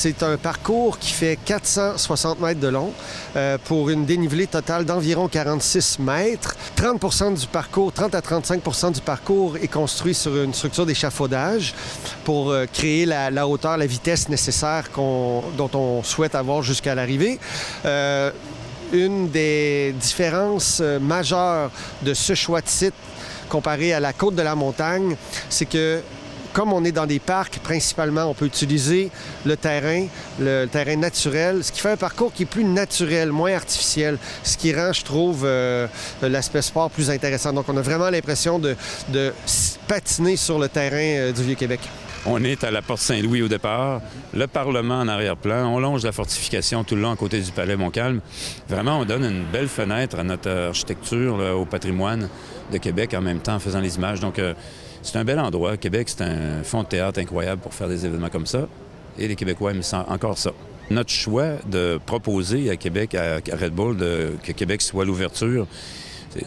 c'est un parcours qui fait 460 mètres de long pour une dénivelée totale d'environ 46 mètres. 30 du parcours, 30 à 35 du parcours est construit sur une structure d'échafaudage pour créer la hauteur, la vitesse nécessaire dont on souhaite avoir jusqu'à l'arrivée. Une des différences majeures de ce choix de site comparé à la côte de la montagne, c'est que comme on est dans des parcs, principalement, on peut utiliser le terrain naturel, ce qui fait un parcours qui est plus naturel, moins artificiel, ce qui rend, je trouve, l'aspect sport plus intéressant. Donc, on a vraiment l'impression de patiner sur le terrain du Vieux-Québec. On est à la Porte Saint-Louis au départ, le Parlement en arrière-plan, on longe la fortification tout le long à côté du Palais Montcalm. Vraiment, on donne une belle fenêtre à notre architecture, là, au patrimoine de Québec en même temps en faisant les images. Donc, c'est un bel endroit. Québec, c'est un fond de théâtre incroyable pour faire des événements comme ça. Et les Québécois aiment encore ça. Notre choix de proposer à Québec, à Red Bull, que Québec soit l'ouverture,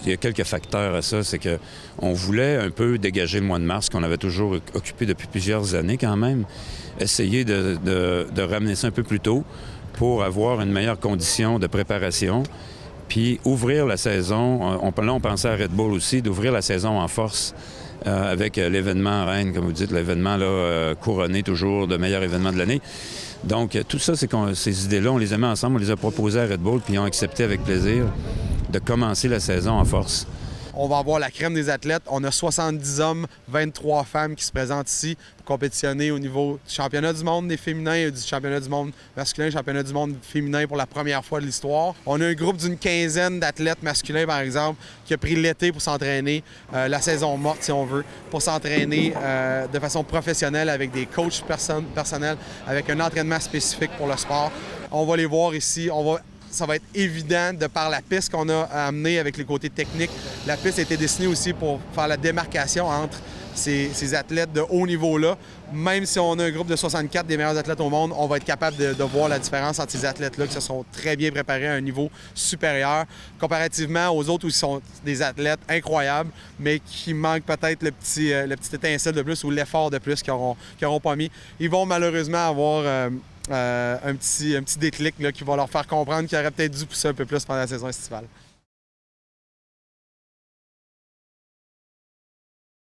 il y a quelques facteurs à ça. C'est qu'on voulait un peu dégager le mois de mars, qu'on avait toujours occupé depuis plusieurs années quand même. Essayer de ramener ça un peu plus tôt pour avoir une meilleure condition de préparation. Puis ouvrir la saison, on pensait à Red Bull aussi, d'ouvrir la saison en force avec l'événement en Reine, comme vous dites, l'événement là, couronné toujours de meilleur événement de l'année. Donc tout ça, ces idées-là, on les a mis ensemble, on les a proposées à Red Bull, puis ils ont accepté avec plaisir de commencer la saison en force. On va avoir la crème des athlètes. On a 70 hommes, 23 femmes qui se présentent ici pour compétitionner au niveau du championnat du monde des féminins et du championnat du monde masculin, championnat du monde féminin pour la première fois de l'histoire. On a un groupe d'une quinzaine d'athlètes masculins, par exemple, qui a pris l'été pour s'entraîner, la saison morte, si on veut, pour s'entraîner de façon professionnelle avec des coachs personnels, avec un entraînement spécifique pour le sport. On va les voir ici. Ça va être évident de par la piste qu'on a amenée avec les côtés techniques. La piste a été dessinée aussi pour faire la démarcation entre ces athlètes de haut niveau-là. Même si on a un groupe de 64 des meilleurs athlètes au monde, on va être capable de voir la différence entre ces athlètes-là qui se sont très bien préparés à un niveau supérieur, comparativement aux autres où ils sont des athlètes incroyables, mais qui manquent peut-être le petit étincelle de plus ou l'effort de plus qu'ils n'auront pas mis. Ils vont malheureusement avoir un petit déclic là, qui va leur faire comprendre qu'ils auraient peut-être dû pousser un peu plus pendant la saison estivale.